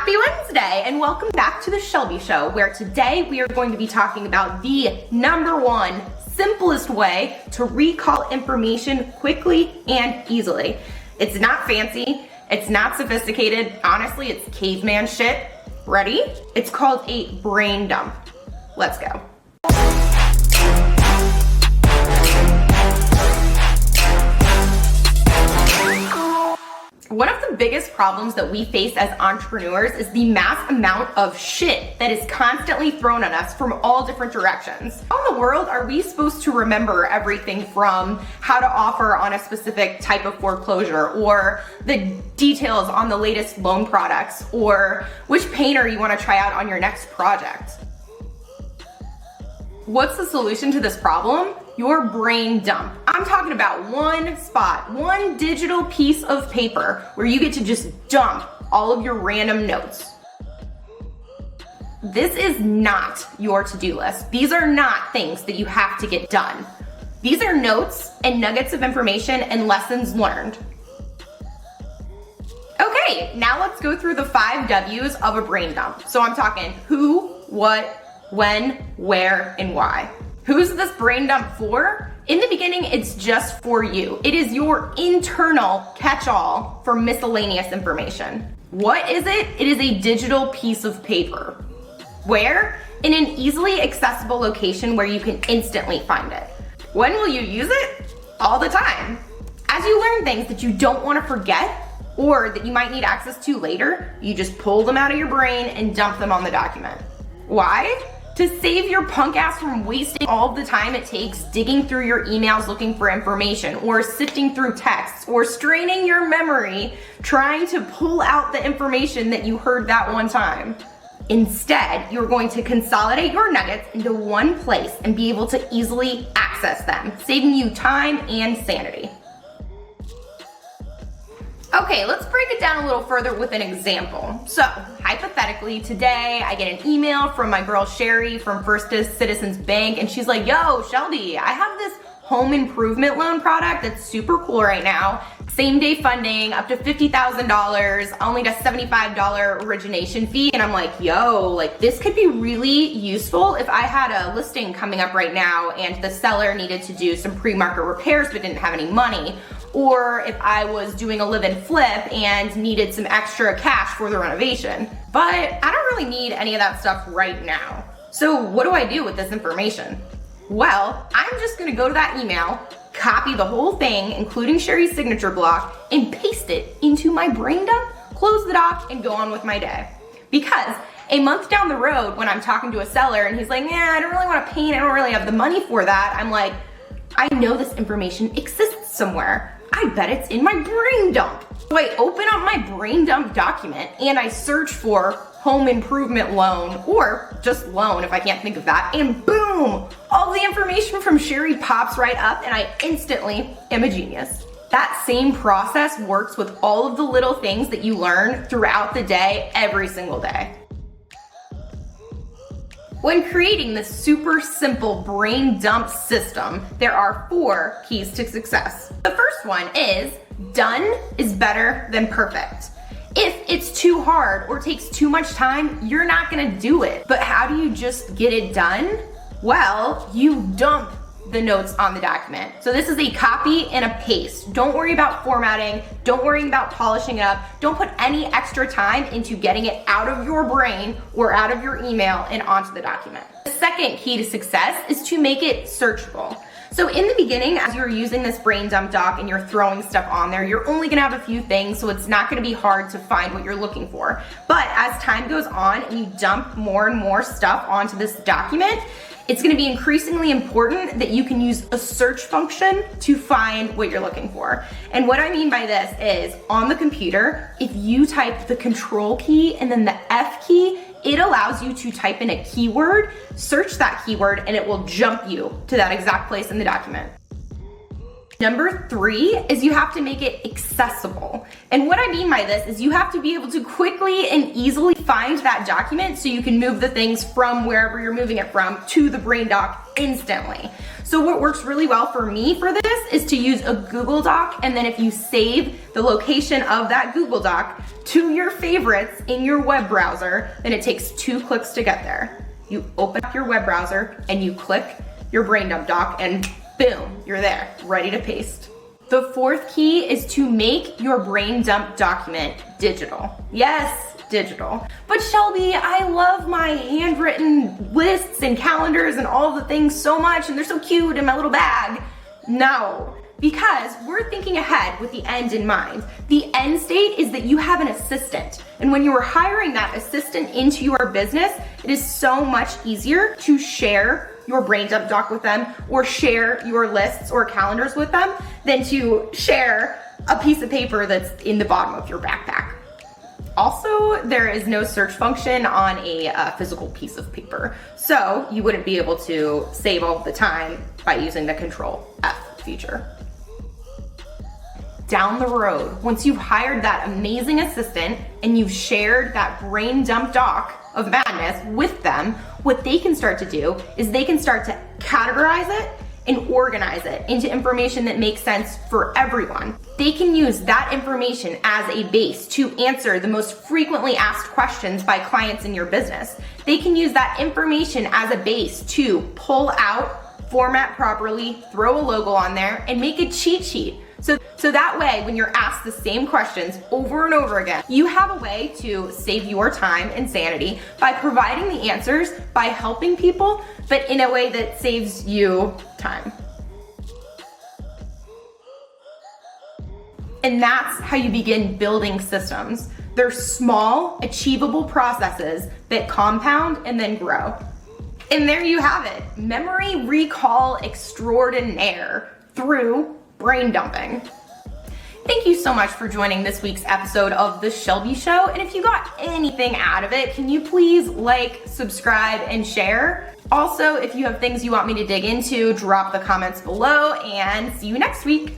Happy Wednesday and welcome back to the Shelby Show, where today we are going to be talking about the #1 simplest way to recall information quickly and easily. It's not fancy, it's not sophisticated, honestly it's caveman shit. Ready? It's called a brain dump. Let's go. One of the biggest problems that we face as entrepreneurs is the mass amount of shit that is constantly thrown at us from all different directions. How in the world are we supposed to remember everything from how to offer on a specific type of foreclosure, or the details on the latest loan products, or which painter you want to try out on your next project? What's the solution to this problem? Your brain dump. I'm talking about one spot, one digital piece of paper where you get to just dump all of your random notes. This is not your to-do list. These are not things that you have to get done. These are notes and nuggets of information and lessons learned. Okay, now let's go through the 5 W's of a brain dump. So I'm talking who, what, when, where, and why. Who's this brain dump for? In the beginning, it's just for you. It is your internal catch-all for miscellaneous information. What is it? It is a digital piece of paper. Where? In an easily accessible location where you can instantly find it. When will you use it? All the time. As you learn things that you don't want to forget or that you might need access to later, you just pull them out of your brain and dump them on the document. Why? To save your punk ass from wasting all the time it takes digging through your emails looking for information, or sifting through texts, or straining your memory trying to pull out the information that you heard that one time. Instead, you're going to consolidate your nuggets into one place and be able to easily access them, saving you time and sanity. Okay, let's break it down a little further with an example. So, hypothetically, today I get an email from my girl Sherry from First Citizens Bank, and she's like, yo, Shelby, I have this home improvement loan product that's super cool right now. Same day funding, up to $50,000, only a $75 origination fee. And I'm like, yo, like this could be really useful if I had a listing coming up right now and the seller needed to do some pre-market repairs but didn't have any money. Or if I was doing a live-in flip and needed some extra cash for the renovation. But I don't really need any of that stuff right now. So what do I do with this information? Well, I'm just gonna go to that email, copy the whole thing, including Sherry's signature block, and paste it into my brain dump, close the doc, and go on with my day. Because a month down the road, when I'm talking to a seller and he's like, yeah, I don't really wanna paint, I don't really have the money for that, I'm like, I know this information exists somewhere. I bet it's in my brain dump. So I open up my brain dump document and I search for home improvement loan, or just loan if I can't think of that, and boom, all the information from Sherry pops right up and I instantly am a genius. That same process works with all of the little things that you learn throughout the day, every single day. When creating this super simple brain dump system, there are 4 keys to success. The first one is, done is better than perfect. If it's too hard or takes too much time, you're not gonna do it. But how do you just get it done? Well, you dump the notes on the document. So this is a copy and a paste. Don't worry about formatting. Don't worry about polishing it up. Don't put any extra time into getting it out of your brain or out of your email and onto the document. The second key to success is to make it searchable. So in the beginning, as you're using this brain dump doc and you're throwing stuff on there, you're only gonna have a few things, so it's not gonna be hard to find what you're looking for. But as time goes on and you dump more and more stuff onto this document, it's gonna be increasingly important that you can use a search function to find what you're looking for. And what I mean by this is, on the computer, if you type the control key and then the F key, it allows you to type in a keyword, search that keyword, and it will jump you to that exact place in the document. Number 3 is you have to make it accessible. And what I mean by this is you have to be able to quickly and easily find that document so you can move the things from wherever you're moving it from to the brain doc instantly. So what works really well for me for this is to use a Google Doc, and then if you save the location of that Google Doc to your favorites in your web browser, then it takes 2 clicks to get there. You open up your web browser and you click your brain dump doc and boom, you're there, ready to paste. The 4th key is to make your brain dump document digital. Yes, digital. But Shelby, I love my handwritten lists and calendars and all the things so much, and they're so cute in my little bag. No, because we're thinking ahead with the end in mind. The end state is that you have an assistant. And when you are hiring that assistant into your business, it is so much easier to share your brain dump doc with them or share your lists or calendars with them than to share a piece of paper that's in the bottom of your backpack. Also, there is no search function on a physical piece of paper, so you wouldn't be able to save all the time by using the Control F feature. Down the road, once you've hired that amazing assistant and you've shared that brain dump doc of madness with them, what they can start to do is they can start to categorize it and organize it into information that makes sense for everyone. They can use that information as a base to answer the most frequently asked questions by clients in your business. They can use that information as a base to pull out, format properly, throw a logo on there, and make a cheat sheet. So that way, when you're asked the same questions over and over again, you have a way to save your time and sanity by providing the answers, by helping people, but in a way that saves you time. And that's how you begin building systems. They're small, achievable processes that compound and then grow. And there you have it, memory recall extraordinaire through brain dumping. Thank you so much for joining this week's episode of The Shelby Show. And if you got anything out of it, can you please like, subscribe, and share? Also, if you have things you want me to dig into, drop the comments below, and see you next week.